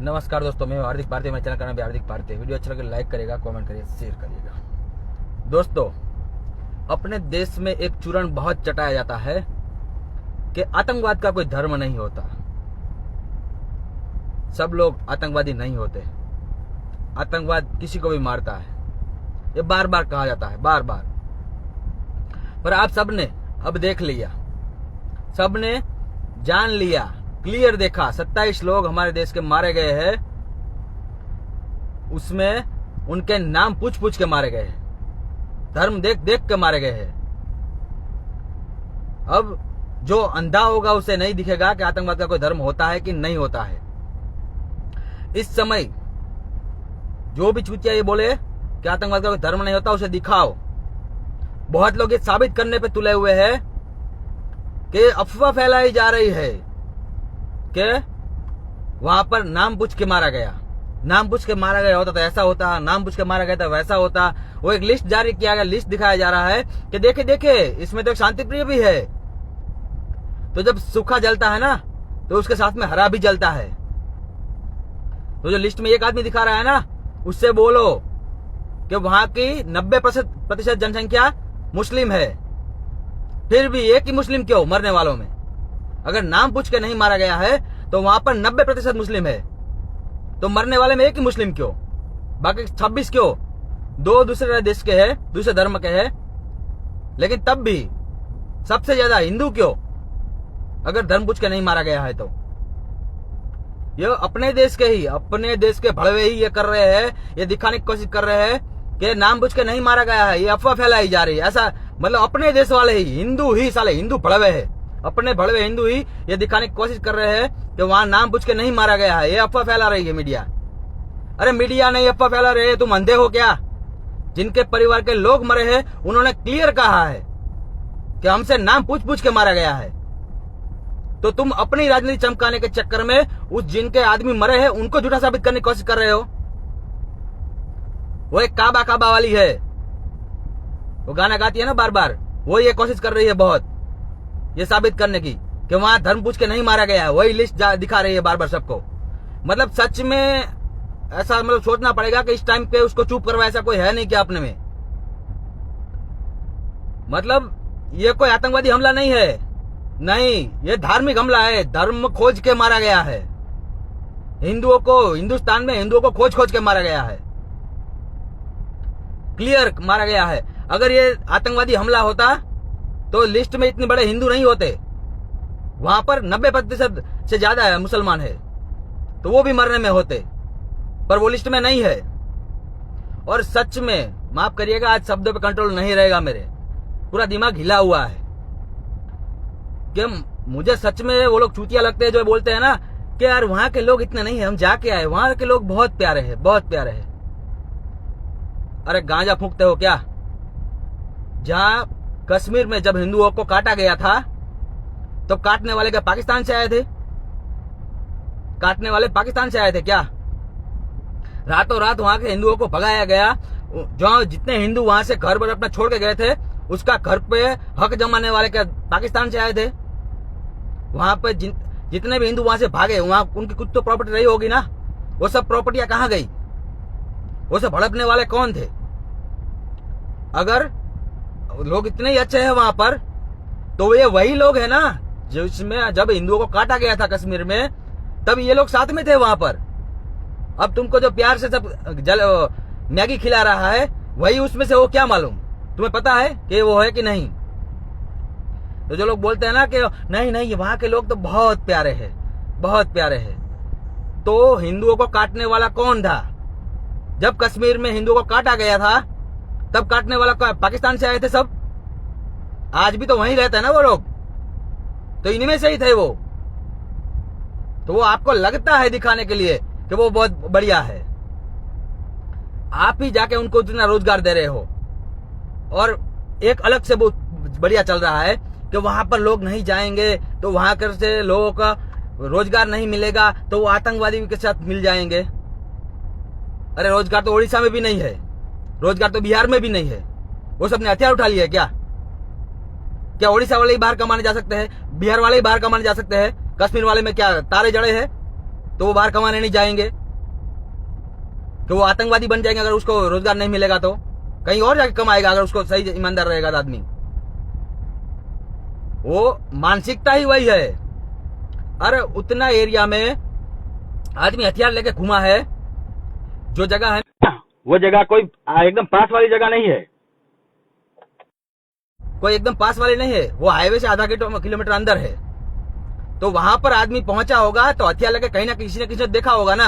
नमस्कार दोस्तों, मैं हार्दिक भारती। मेरे चैनल का नाम है हार्दिक भारती। वीडियो अच्छा लगे लाइक करेगा, कमेंट करिए, शेयर करिएगा। दोस्तों, अपने देश में एक चूरण बहुत चटाया जाता है कि आतंकवाद का कोई धर्म नहीं होता। सब लोग आतंकवादी नहीं होते। आतंकवाद किसी को भी मारता है। ये बार बार कहा जाता है, बार बार। पर आप सबने अब देख लिया, सबने जान लिया, क्लियर देखा। 27 लोग हमारे देश के मारे गए हैं। उसमें उनके नाम पूछ पूछ के मारे गए हैं, धर्म देख देख के मारे गए हैं। अब जो अंधा होगा उसे नहीं दिखेगा कि आतंकवाद का कोई धर्म होता है कि नहीं होता है। इस समय जो भी चूतिया ये बोले कि आतंकवाद का कोई धर्म नहीं होता, उसे दिखाओ। बहुत लोग ये साबित करने पे तुले हुए हैं कि अफवाह फैलाई जा रही है कि वहां पर नाम पूछ के मारा गया। नाम पूछ के मारा गया होता तो ऐसा होता, नाम पूछ के मारा गया था वैसा होता। वो एक लिस्ट जारी किया गया, लिस्ट दिखाया जा रहा है कि देखे देखे इसमें तो एक शांति प्रिय भी है। तो जब सूखा जलता है ना, तो उसके साथ में हरा भी जलता है। तो जो लिस्ट में एक आदमी दिखा रहा है ना, उससे बोलो कि वहां की 90% जनसंख्या मुस्लिम है। फिर भी एक ही मुस्लिम क्यों मरने वालों में? अगर नाम पूछ के नहीं मारा गया है तो वहां पर 90% मुस्लिम है, तो मरने वाले में एक ही मुस्लिम क्यों? बाकी 26 क्यों? 2 दूसरे देश के हैं, दूसरे धर्म के हैं। लेकिन तब भी सबसे ज्यादा हिंदू क्यों, अगर धर्म पूछ के नहीं मारा गया है तो? ये अपने देश के भड़वे ही ये कर रहे हैं। ये दिखाने की कोशिश कर रहे हैं कि नाम पूछ के नहीं मारा गया है। ये अफवाह फैलाई जा रही है। ऐसा मतलब अपने देश वाले ही हिंदू ही, साले हिंदू भड़वे है, अपने भड़वे हिंदू ही ये दिखाने की कोशिश कर रहे हैं कि वहां नाम पूछ के नहीं मारा गया है। ये अफवाह फैला रही है मीडिया। अरे मीडिया नहीं अफवाह फैला रहे, तुम अंधे हो क्या? जिनके परिवार के लोग मरे हैं उन्होंने क्लियर कहा है कि हमसे नाम पूछ पूछ के मारा गया है। तो तुम अपनी राजनीति चमकाने के चक्कर में उस जिनके आदमी मरे हैं उनको झूठा साबित करने की कोशिश कर रहे हो। वो एक काबा वाली है, वो गाना गाती है ना बार बार, वो ये कोशिश कर रही है बहुत ये साबित करने की कि वहां धर्म पूछ के नहीं मारा गया है। वही लिस्ट दिखा रही है बार बार सबको। मतलब सच में ऐसा सोचना पड़ेगा कि इस टाइम पे उसको चुप करवा ऐसा कोई है नहीं क्या अपने में? मतलब ये कोई आतंकवादी हमला नहीं है, नहीं, ये धार्मिक हमला है। धर्म खोज के मारा गया है। हिंदुओं को, हिंदुस्तान में हिंदुओं को खोज खोज के मारा गया है, क्लियर मारा गया है। अगर ये आतंकवादी हमला होता तो लिस्ट में इतने बड़े हिंदू नहीं होते। वहां पर 90% से ज्यादा है मुसलमान है, तो वो भी मरने में होते, पर वो लिस्ट में नहीं है। और सच में माफ करिएगा, आज शब्दों पे कंट्रोल नहीं रहेगा मेरे, पूरा दिमाग हिला हुआ है कि मुझे सच में वो लोग चूतिया लगते हैं जो बोलते हैं ना कि यार वहां के लोग इतने नहीं है, हम जाके आए, वहां के लोग बहुत प्यारे हैं, बहुत प्यारे हैं। अरे गांजा फूंकते हो क्या? जहां कश्मीर में जब हिंदुओं को काटा गया था तो काटने वाले क्या पाकिस्तान से आए थे? काटने वाले पाकिस्तान से आए थे क्या? रातों रात वहां के हिंदुओं को भगाया गया। जो जितने हिंदू वहां से घर पर अपना छोड़ के गए थे, उसका घर पे हक जमाने वाले क्या पाकिस्तान से आए थे? वहां पे जितने भी हिंदू वहां से भागे, वहां उनकी कुछ तो प्रॉपर्टी रही होगी ना, वो सब प्रॉपर्टियां कहां गई? वो सब भड़कने वाले कौन थे? अगर लोग इतने ही अच्छे हैं वहां पर, तो ये वही लोग है ना जिसमें जब हिंदुओं को काटा गया था कश्मीर में, तब ये लोग साथ में थे वहां पर। अब तुमको जो प्यार से सब मैगी खिला रहा है, वही उसमें से, वो क्या मालूम तुम्हें पता है कि वो है कि नहीं? तो जो लोग बोलते हैं ना कि नहीं वहां के लोग तो बहुत प्यारे हैं, बहुत प्यारे हैं, तो हिंदुओं को काटने वाला कौन था? जब कश्मीर में हिंदुओं को काटा गया था तब काटने वाला पाकिस्तान से आए थे सब। आज भी तो वहीं रहते हैं ना वो लोग, तो इनमें से ही थे वो। तो वो आपको लगता है दिखाने के लिए कि वो बहुत बढ़िया है। आप ही जाके उनको इतना रोजगार दे रहे हो। और एक अलग से बहुत बढ़िया चल रहा है कि वहां पर लोग नहीं जाएंगे तो वहां कर से लोगों का रोजगार नहीं मिलेगा, तो वो आतंकवादी के साथ मिल जाएंगे। अरे रोजगार तो उड़ीसा में भी नहीं है, रोजगार तो बिहार में भी नहीं है। वो सबने हथियार उठा लिया क्या? क्या उड़ीसा वाले ही बाहर कमाने जा सकते हैं? बिहार वाले ही बाहर कमाने जा सकते हैं? कश्मीर वाले में क्या तारे जड़े हैं? तो वो बाहर कमाने नहीं जाएंगे, कि वो आतंकवादी बन जाएंगे अगर उसको रोजगार नहीं मिलेगा तो कहीं और जाके कमाएगा अगर उसको सही ईमानदार रहेगा आदमी। वो मानसिकता ही वही है। अरे उतना एरिया में आदमी हथियार लेके घुमा है, जो जगह है वो जगह कोई एकदम पास वाली जगह नहीं है, कोई एकदम पास वाली नहीं है, वो हाईवे से आधा किलोमीटर अंदर है। तो वहां पर आदमी पहुंचा होगा तो हथियार लेके कहीं ना किसी ने देखा होगा ना,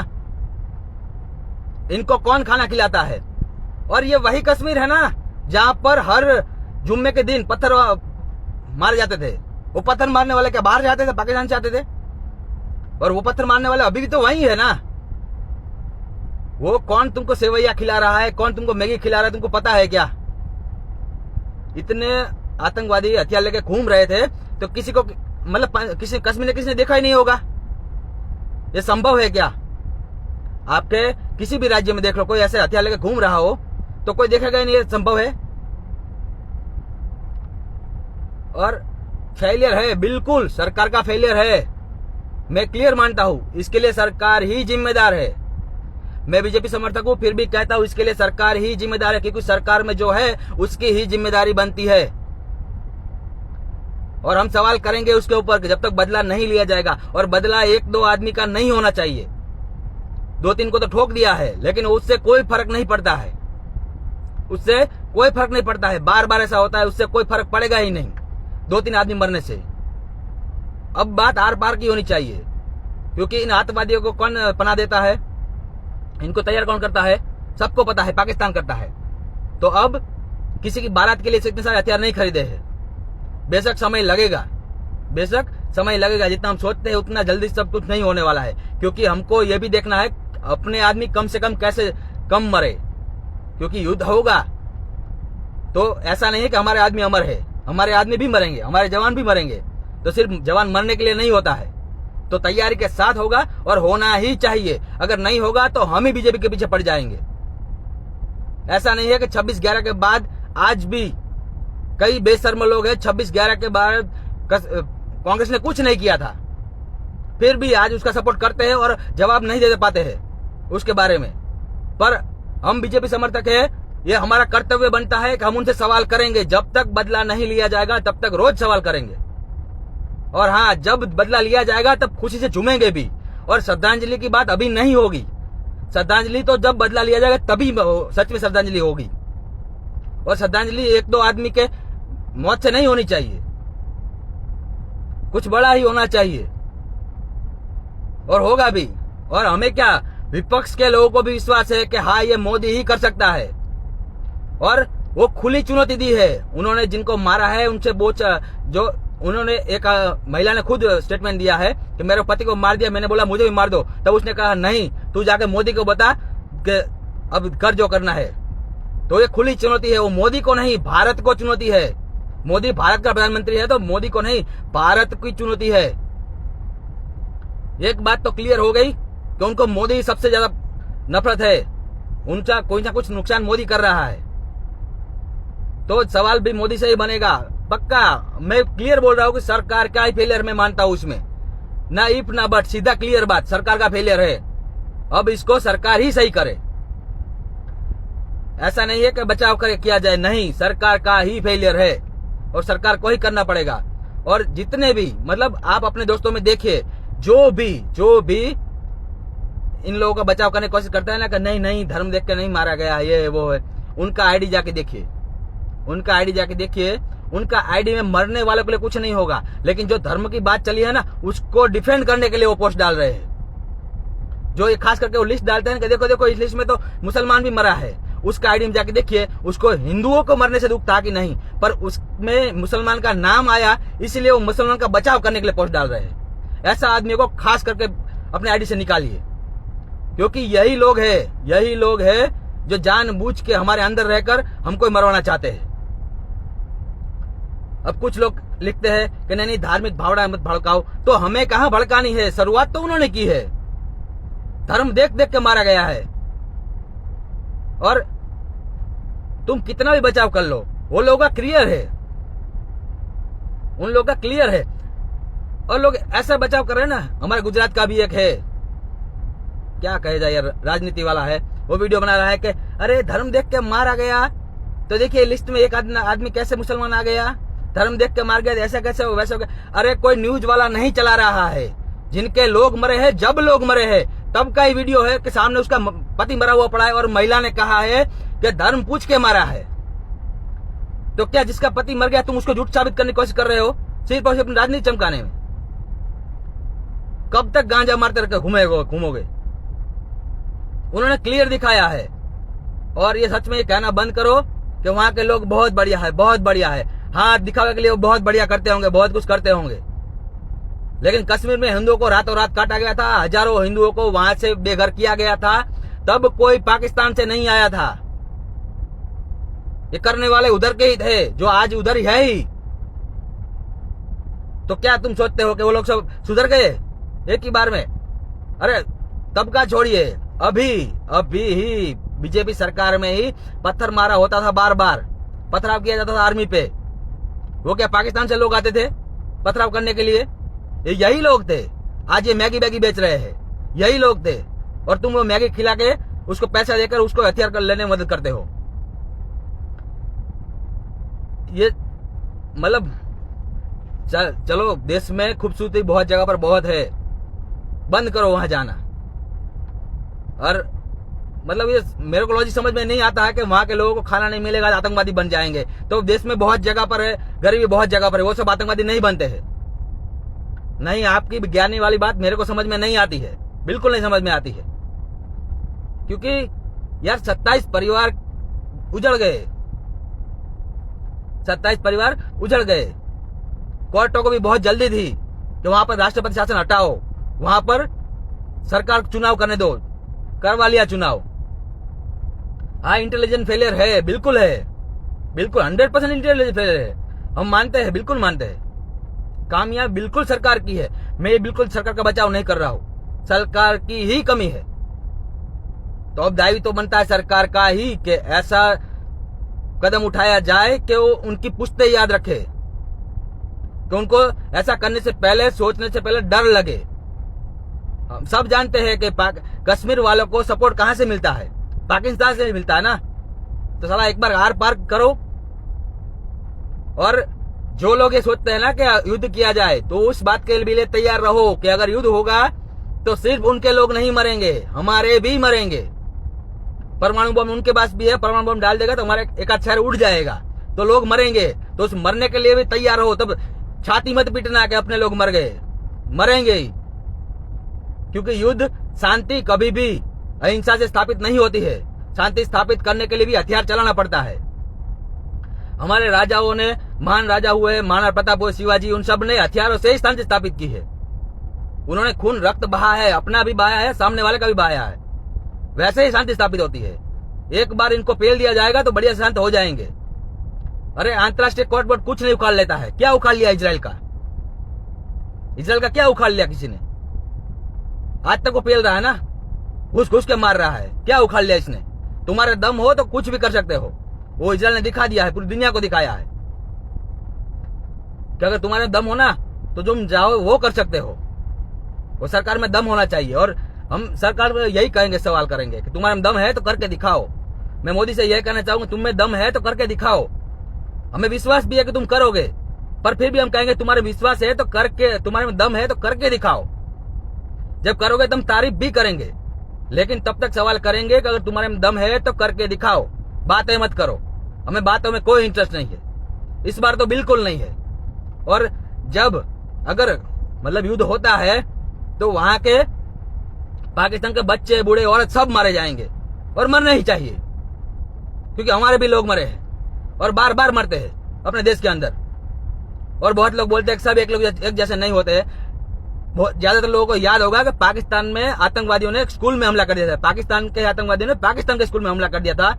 इनको कौन खाना खिलाता है। और ये वही कश्मीर है ना जहां पर हर जुम्मे के दिन पत्थर मारे जाते थे। वो पत्थर मारने वाले क्या बाहर जाते थे, पाकिस्तान से आते थे? और वो पत्थर मारने वाले अभी भी तो वही है ना। वो कौन तुमको सेवैया खिला रहा है, कौन तुमको मैगी खिला रहा है, तुमको पता है क्या? इतने आतंकवादी हथियार लेके घूम रहे थे तो किसी को मतलब किसी कश्मीर ने देखा ही नहीं होगा। ये संभव है क्या? आपके किसी भी राज्य में देख लो, कोई ऐसे हथियार लेके घूम रहा हो तो कोई देखेगा ही नहीं, ये संभव है। और फेलियर है, बिल्कुल सरकार का फेलियर है, मैं क्लियर मानता हूं। इसके लिए सरकार ही जिम्मेदार है। मैं बीजेपी समर्थक हूं, फिर भी कहता हूं इसके लिए सरकार ही जिम्मेदार है, क्योंकि सरकार में जो है उसकी ही जिम्मेदारी बनती है। और हम सवाल करेंगे उसके ऊपर जब तक बदला नहीं लिया जाएगा। और बदला एक दो आदमी का नहीं होना चाहिए, दो तीन को तो ठोक दिया है लेकिन उससे कोई फर्क नहीं पड़ता है, उससे कोई फर्क नहीं पड़ता है। बार बार ऐसा होता है, उससे कोई फर्क पड़ेगा ही नहीं दो तीन आदमी मरने से। अब बात आर पार की होनी चाहिए, क्योंकि इन आतंकवादियों को कौन पनाह देता है, इनको तैयार कौन करता है, सबको पता है, पाकिस्तान करता है। तो अब किसी की बारात के लिए इतने सारे हथियार नहीं खरीदे हैं। बेशक समय लगेगा, बेशक समय लगेगा, जितना हम सोचते हैं उतना जल्दी सब कुछ नहीं होने वाला है। क्योंकि हमको यह भी देखना है अपने आदमी कम से कम कैसे कम मरे, क्योंकि युद्ध होगा तो ऐसा नहीं है कि हमारे आदमी अमर है, हमारे आदमी भी मरेंगे, हमारे जवान भी मरेंगे। तो सिर्फ जवान मरने के लिए नहीं होता है, तो तैयारी के साथ होगा और होना ही चाहिए। अगर नहीं होगा तो हम ही बीजेपी के पीछे पड़ जाएंगे। ऐसा नहीं है कि 26/11 के बाद, आज भी कई बेशर्म लोग हैं 26/11 के बाद कांग्रेस ने कुछ नहीं किया था, फिर भी आज उसका सपोर्ट करते हैं और जवाब नहीं दे पाते हैं उसके बारे में। पर हम बीजेपी समर्थक है, ये हमारा कर्तव्य बनता है कि हम उनसे सवाल करेंगे। जब तक बदला नहीं लिया जाएगा तब तक रोज सवाल करेंगे। और हाँ, जब बदला लिया जाएगा तब खुशी से झूमेंगे भी। और श्रद्धांजलि की बात अभी नहीं होगी, श्रद्धांजलि तो जब बदला लिया जाएगा तभी सच में श्रद्धांजलि होगी। और श्रद्धांजलि एक दो आदमी के मौत से नहीं होनी चाहिए, कुछ बड़ा ही होना चाहिए, और होगा भी। और हमें क्या, विपक्ष के लोगों को भी विश्वास है कि हाँ, ये मोदी ही कर सकता है। और वो खुली चुनौती दी है उन्होंने, जिनको मारा है उनसे जो उन्होंने, एक महिला ने खुद स्टेटमेंट दिया है कि मेरे पति को मार दिया, मैंने बोला मुझे भी मार दो, तब उसने कहा नहीं, तू जाके मोदी को बता कि अब कर जो करना है। तो ये खुली चुनौती है, वो मोदी को नहीं, भारत को चुनौती है। मोदी भारत का प्रधानमंत्री है तो मोदी को नहीं, भारत की चुनौती है। एक बात तो क्लियर हो गई कि उनको मोदी सबसे ज्यादा नफरत है, उनका कोई ना कुछ नुकसान मोदी कर रहा है। तो सवाल भी मोदी से ही बनेगा पक्का। मैं क्लियर बोल रहा हूं कि सरकार का ही फेलियर मैं मानता हूं इसमें, ना इफ ना बट, सीधा क्लियर बात, सरकार का फेलियर है। अब इसको सरकार ही सही करे, ऐसा नहीं है कि बचाव करे किया जाए, नहीं, सरकार का ही फेलियर है और सरकार को ही करना पड़ेगा। और जितने भी, मतलब आप अपने दोस्तों में देखिए, जो भी इन लोगों का बचाव करने की कोशिश करता है ना कि नहीं नहीं धर्म देख के नहीं मारा गया, ये वो है, उनका आईडी जाके देखिए, उनका आईडी जाके देखिए, उनका आईडी में मरने वालों के लिए कुछ नहीं होगा, लेकिन जो धर्म की बात चली है ना, उसको डिफेंड करने के लिए वो पोस्ट डाल रहे हैं। जो ये खास करके वो लिस्ट डालते हैं कि देखो देखो इस लिस्ट में तो मुसलमान भी मरा है, उसका आईडी में जाके देखिए, उसको हिंदुओं को मरने से दुख था कि नहीं, पर उसमें मुसलमान का नाम आया इसलिए वो मुसलमान का बचाव करने के लिए पोस्ट डाल रहे हैं। ऐसा आदमी को खास करके अपने आईडी से निकालिए, क्योंकि यही लोग है जो जानबूझ के हमारे अंदर रहकर हमको मरवाना चाहते हैं। अब कुछ लोग लिखते हैं कि नहीं धार्मिक भावना मत भड़काओ, तो हमें कहां भड़कानी है, शुरुआत तो उन्होंने की है, धर्म देख देख के मारा गया है। और तुम कितना भी बचाव कर लो, वो लोगों का क्लियर है, उन लोगों का क्लियर है। और लोग ऐसा बचाव कर रहे हैं ना, हमारे गुजरात का भी एक है, क्या कहे जाए यार, राजनीति वाला है, वो वीडियो बना रहा है कि अरे धर्म देख के मारा गया, तो देखिए लिस्ट में एक आदमी कैसे मुसलमान आ गया, धर्म देख के मार गया, ऐसा कैसे हो वैसे हो गया। अरे कोई न्यूज वाला नहीं चला रहा है, जिनके लोग मरे हैं, जब लोग मरे हैं तब का ही वीडियो है कि सामने उसका पति मरा हुआ पड़ा है और महिला ने कहा है कि धर्म पूछ के मारा है। तो क्या जिसका पति मर गया तुम उसको झूठ साबित करने की कोशिश कर रहे हो सिर्फ और सिर्फ अपनी राजनीति चमकाने में? कब तक गांजा मारते रह घूमोगे? उन्होंने क्लियर दिखाया है। और ये सच में ये कहना बंद करो कि वहां के लोग बहुत बढ़िया है, बहुत बढ़िया है। हाँ, दिखावे के लिए वो बहुत बढ़िया करते होंगे, बहुत कुछ करते होंगे, लेकिन कश्मीर में हिंदुओं को रातों रात काटा गया था, हजारों हिंदुओं को वहां से बेघर किया गया था, तब कोई पाकिस्तान से नहीं आया था। ये करने वाले उधर के ही थे, जो आज उधर ही है ही। तो क्या तुम सोचते हो कि वो लोग सब सुधर गए एक ही बार में? अरे तब का छोड़िए, अभी ही बीजेपी सरकार में ही पत्थर मारा होता था, बार बार पथराव किया जाता था आर्मी पे। वो क्या पाकिस्तान से लोग आते थे पथराव करने के लिए? यही लोग थे। आज ये मैगी बैगी बेच रहे हैं, यही लोग थे। और तुम वो मैगी खिला के उसको पैसा देकर उसको हथियार कर लेने में मदद करते हो। ये मतलब चलो, देश में खूबसूरती बहुत जगह पर बहुत है, बंद करो वहां जाना। और मतलब ये मेरे को लॉजिक समझ में नहीं आता है कि वहां के लोगों को खाना नहीं मिलेगा आतंकवादी बन जाएंगे। तो देश में बहुत जगह पर है, गरीबी बहुत जगह पर है, वो सब आतंकवादी नहीं बनते हैं। नहीं, आपकी विज्ञानी वाली बात मेरे को समझ में नहीं आती है, बिल्कुल नहीं समझ में आती है। क्योंकि यार 27 परिवार उजड़ गए, 27 परिवार उजड़ गए। कोर्टों को भी बहुत जल्दी थी कि वहां पर राष्ट्रपति शासन हटाओ, वहां पर सरकार चुनाव करने दो, करवा लिया चुनाव। हाँ, इंटेलिजेंट फेलियर है, बिल्कुल है, बिल्कुल 100% इंटेलिजेंट फेलियर है, हम मानते हैं, बिल्कुल मानते हैं। कामयाब बिल्कुल सरकार की है, मैं बिल्कुल सरकार का बचाव नहीं कर रहा हूं, सरकार की ही कमी है। तो अब दायित्व तो बनता है सरकार का ही कि ऐसा कदम उठाया जाए कि वो उनकी पुश्ते याद रखे, कि उनको ऐसा करने से पहले, सोचने से पहले डर लगे। हम सब जानते हैं कि कश्मीर वालों को सपोर्ट कहां से मिलता है, पाकिस्तान से मिलता है ना। तो साला एक बार आर पार करो। और जो लोग ये सोचते हैं ना कि युद्ध किया जाए, तो उस बात के लिए तैयार रहो कि अगर युद्ध होगा तो सिर्फ उनके लोग नहीं मरेंगे, हमारे भी मरेंगे। परमाणु बम उनके पास भी है, परमाणु बम डाल देगा तो हमारा एक आध शहर उड़ जाएगा, तो लोग मरेंगे। तो उस मरने के लिए भी तैयार हो। तब छाती मत पीटना कि अपने लोग मर गए, मरेंगे ही। क्योंकि युद्ध, शांति कभी भी अहिंसा से स्थापित नहीं होती है। शांति स्थापित करने के लिए भी हथियार चलाना पड़ता है। हमारे राजाओं ने, महान राजा हुए, महाराणा प्रताप हुए, शिवाजी, उन सब ने हथियारों से ही शांति स्थापित की है। उन्होंने खून रक्त बहा है, अपना भी बहाया है, सामने वाले का भी बहाया है। वैसे ही शांति स्थापित होती है। एक बार इनको पेल दिया जाएगा तो बढ़िया शांत हो जाएंगे। अरे अंतर्राष्ट्रीय कोर्ट बोर्ड कुछ नहीं उखाड़ लेता है। क्या उखाड़ लिया इजराइल का? इजराइल का क्या उखाड़ लिया किसी ने? आज तक वो पेल रहा है ना, घुस घुस के मार रहा है। क्या उखाड़ लिया इसने? तुम्हारे दम हो तो कुछ भी कर सकते हो। वो इजराइल ने दिखा दिया है, पूरी दुनिया को दिखाया है कि अगर तुम्हारे दम हो ना तो तुम जाओ, वो कर सकते हो। वो सरकार में दम होना चाहिए। और हम सरकार में यही कहेंगे, सवाल करेंगे कि तुम्हारे में दम है तो करके दिखाओ। मैं मोदी से यही कहना चाहूंगा, तुम में दम है तो करके दिखाओ। हमें विश्वास भी है कि तुम करोगे, पर फिर भी हम कहेंगे तुम्हारे विश्वास है तो करके, तुम्हारे में दम है तो करके दिखाओ। जब करोगे तो हम तारीफ भी करेंगे, लेकिन तब तक सवाल करेंगे कि अगर तुम्हारे में दम है तो करके दिखाओ, बातें मत करो। हमें बातों में कोई इंटरेस्ट नहीं है, इस बार तो बिल्कुल नहीं है। और जब अगर मतलब युद्ध होता है तो वहां के पाकिस्तान के बच्चे, बूढ़े, औरत सब मारे जाएंगे, और मरना ही चाहिए। क्योंकि हमारे भी लोग मरे हैं और बार बार मरते हैं अपने देश के अंदर। और बहुत लोग बोलते हैं कि सब एक जैसे नहीं होते हैं। ज्यादातर लोगों को याद होगा कि पाकिस्तान में आतंकवादियों ने एक स्कूल में हमला कर दिया था। पाकिस्तान के आतंकवादियों ने पाकिस्तान के स्कूल में हमला कर दिया था।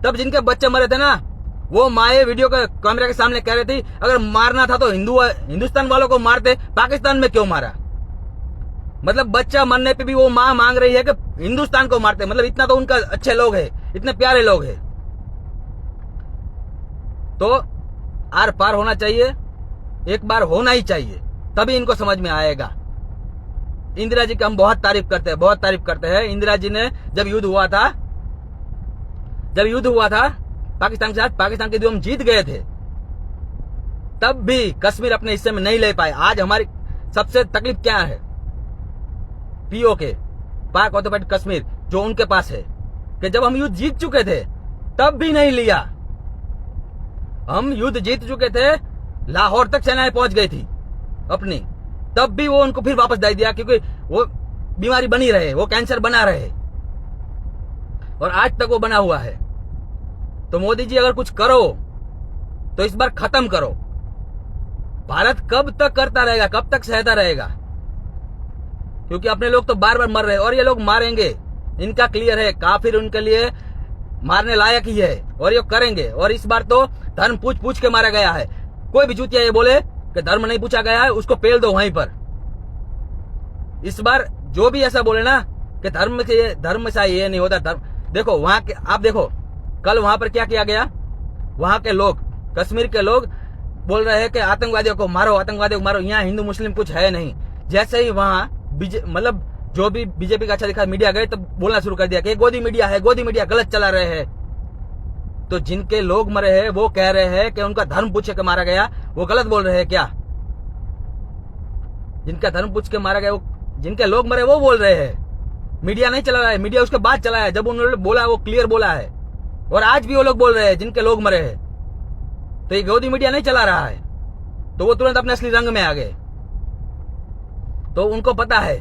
तब जिनके बच्चे मरे थे ना, वो माए वीडियो के कैमरे के सामने कह रही थी अगर मारना था तो हिंदुस्तान वालों को मारते, पाकिस्तान में क्यों मारा? मतलब बच्चा मरने पे भी वो माँ मांग रही है कि हिंदुस्तान को मारते। मतलब इतना तो उनका अच्छे लोग हैं, इतने प्यारे लोग हैं। तो आर पार होना चाहिए, एक बार होना ही चाहिए, तभी इनको समझ में आएगा। इंदिरा जी की हम बहुत तारीफ करते हैं। इंदिरा जी ने जब युद्ध हुआ था पाकिस्तान के साथ, पाकिस्तान के जो हम जीत गए थे, तब भी कश्मीर अपने हिस्से में नहीं ले पाए। आज हमारी सबसे तकलीफ क्या है? पीओके, पाक ऑक्युपाइड कश्मीर, जो उनके पास है, कि जब हम युद्ध जीत चुके थे तब भी नहीं लिया। हम युद्ध जीत चुके थे, लाहौर तक सेनाएं पहुंच गई थी अपनी, तब भी वो उनको फिर वापस दे दिया, क्योंकि वो बीमारी बनी रहे, वो कैंसर बना रहे, और आज तक वो बना हुआ है। तो मोदी जी अगर कुछ करो तो इस बार खत्म करो। भारत कब तक करता रहेगा, कब तक सहता रहेगा? क्योंकि अपने लोग तो बार बार मर रहे हैं, और ये लोग मारेंगे, इनका क्लियर है। काफिर उनके लिए मारने लायक ही है, और ये करेंगे। और इस बार तो धर्म पूछ पूछ के मारा गया है। कोई भी चूतिया ये बोले कि धर्म नहीं पूछा गया है, उसको पेल दो वहीं पर। इस बार जो भी ऐसा बोले ना कि धर्म से ये नहीं होता, धर्म देखो वहां के, आप देखो कल वहां पर क्या किया गया। वहां के लोग, कश्मीर के लोग बोल रहे हैं कि आतंकवादियों को मारो, आतंकवादियों को मारो। यहाँ हिंदू मुस्लिम कुछ है नहीं। जैसे ही वहां मतलब जो भी बीजेपी का अच्छा दिखा मीडिया गए, तब बोलना शुरू कर दिया कि गोदी मीडिया है, गोदी मीडिया गलत चला रहे हैं। तो जिनके लोग मरे हैं वो कह रहे हैं कि उनका धर्म पूछ के मारा गया, वो गलत बोल रहे हैं क्या? जिनका धर्म पूछ के मारा गया, जिनके लोग मरे वो बोल रहे हैं। मीडिया नहीं चला रहा है, मीडिया उसके बाद चला है। जब उन्होंने बोला वो क्लियर बोला है, और आज भी वो लोग बोल रहे हैं जिनके लोग मरे हैं। तो ये गोदी मीडिया नहीं चला रहा है, तो वो तुरंत अपने असली रंग में आ गए। तो उनको पता है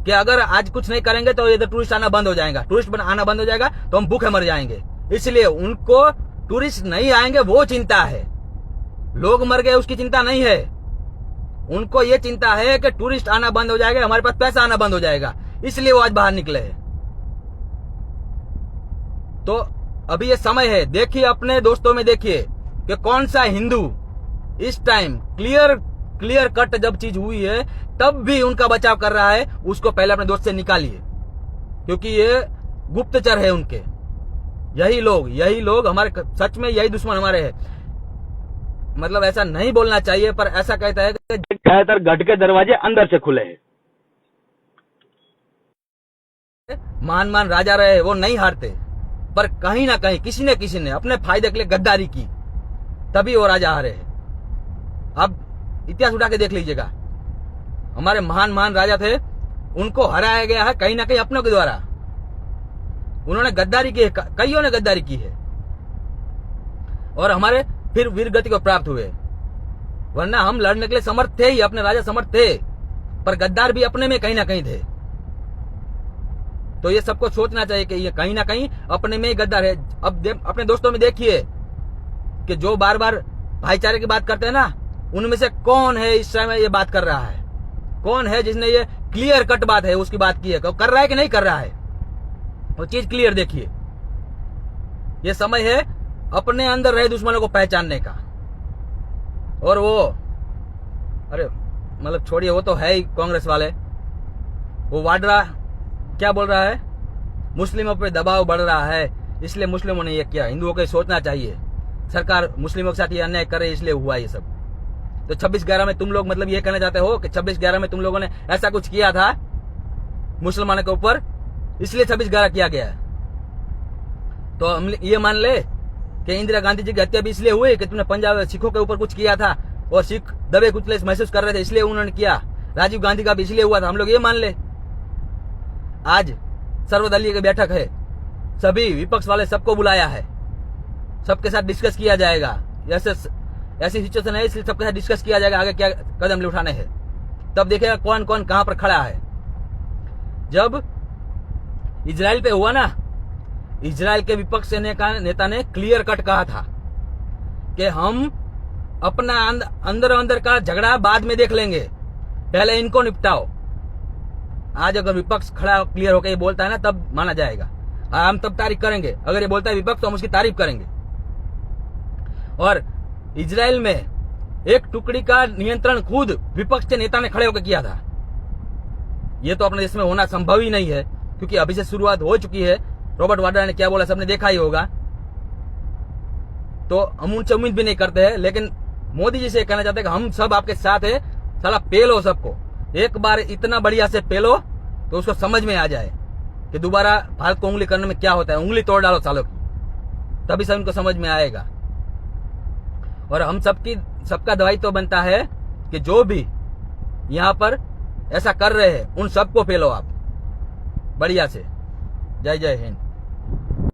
कि अगर आज कुछ नहीं करेंगे तो इधर टूरिस्ट आना बंद हो जाएगा, टूरिस्ट आना बंद हो जाएगा तो हम भूखे मर जाएंगे। इसलिए उनको टूरिस्ट नहीं आएंगे वो चिंता है, लोग मर गए उसकी चिंता नहीं है। उनको ये चिंता है कि टूरिस्ट आना बंद हो जाएगा, हमारे पास पैसा आना बंद हो जाएगा, इसलिए वो आज बाहर निकले हैं। तो अभी ये समय है, देखिए अपने दोस्तों में देखिए कि कौन सा हिंदू इस टाइम क्लियर कट जब चीज हुई है तब भी उनका बचाव कर रहा है। उसको पहले अपने दोस्त से निकालिए, क्योंकि ये गुप्तचर है उनके। यही लोग हमारे, सच में यही दुश्मन हमारे हैं। मतलब ऐसा नहीं बोलना चाहिए, पर ऐसा कहता है कि ज्यादातर गढ़ के दरवाजे अंदर से खुले हैं। महान राजा रहे, वो नहीं हारते, पर कहीं ना कहीं किसी ने अपने फायदे के लिए गद्दारी की, तभी वो राजा हारे हैं। अब इतिहास उठा के देख लीजिएगा, हमारे महान राजा थे, उनको हराया गया है कहीं ना कहीं अपनों के द्वारा। उन्होंने गद्दारी की है, कईयों ने गद्दारी की है, और हमारे फिर वीर गति को प्राप्त हुए। वरना हम लड़ने के लिए समर्थ थे ही, अपने राजा समर्थ थे, पर गद्दार भी अपने में कहीं ना कहीं थे। तो ये सबको सोचना चाहिए कि ये कहीं ना कहीं अपने में ही गद्दार है। अब अपने दोस्तों में देखिए कि जो बार बार भाईचारे की बात करते हैं ना, उनमें से कौन है इस समय ये बात कर रहा है? कौन है जिसने ये क्लियर कट बात है उसकी बात की है? कर रहा है कि नहीं कर रहा है? वो चीज क्लियर देखिए। ये समय है अपने अंदर रहे दुश्मनों को पहचानने का। और वो, अरे मतलब छोड़िए, वो तो है ही कांग्रेस वाले। वो वाड्रा क्या बोल रहा है? मुस्लिमों पे दबाव बढ़ रहा है, इसलिए मुस्लिमों ने ये किया। हिंदुओं को सोचना चाहिए, सरकार मुस्लिमों के साथ ये अन्याय करे, इसलिए हुआ ये सब। तो 26/11 में तुम लोग मतलब ये कहना चाहते हो कि 26/11 में तुम लोगों ने ऐसा कुछ किया था मुसलमानों के ऊपर, इसलिए 26/11 किया गया है। तो हम ये मान ले कि इंदिरा गांधी जी की हत्या भी इसलिए हुई कि तुमने पंजाब सिखों के ऊपर कुछ किया था, और सिख दबे कुचले महसूस कर रहे थे, इसलिए उन्होंने किया। राजीव गांधी का भी इसलिए हुआ था, हम लोग ये मान ले। आज सर्वदलीय की बैठक है, सभी विपक्ष वाले सबको बुलाया है, सबके साथ डिस्कस किया जाएगा। ऐसी सिचुएशन है, इसलिए सबके साथ डिस्कस किया जाएगा आगे क्या कदम उठाने हैं। तब देखेगा कौन कौन कहां पर खड़ा है। जब इजराइल पे हुआ ना, इजराइल के विपक्ष नेता ने क्लियर कट कहा था कि हम अपना अंदर का झगड़ा बाद में देख लेंगे, पहले इनको निपटाओ। आज अगर विपक्ष खड़ा क्लियर होकर ये बोलता है ना, तब माना जाएगा, हम तब तारीफ करेंगे। अगर ये बोलता है विपक्ष तो हम उसकी तारीफ करेंगे। और इजराइल में एक टुकड़ी का नियंत्रण खुद विपक्ष के नेता ने खड़े होकर किया था। ये तो अपने देश में होना संभव ही नहीं है, क्योंकि अभी से शुरुआत हो चुकी है। रॉबर्ट वाड्रा ने क्या बोला सबने देखा ही होगा। तो हम उनसे उम्मीद भी नहीं करते हैं, लेकिन मोदी जी से कहना चाहते हैं कि हम सब आपके साथ है, साला पेलो सबको। एक बार इतना बढ़िया से पेलो तो उसको समझ में आ जाए कि दोबारा भारत को उंगली करने में क्या होता है। उंगली तोड़ डालो सालों की, तभी सब इनको समझ में आएगा। और हम सबका दवाई तो बनता है कि जो भी यहाँ पर ऐसा कर रहे हैं उन सबको पेलो आप बढ़िया से। जय जय हिंद।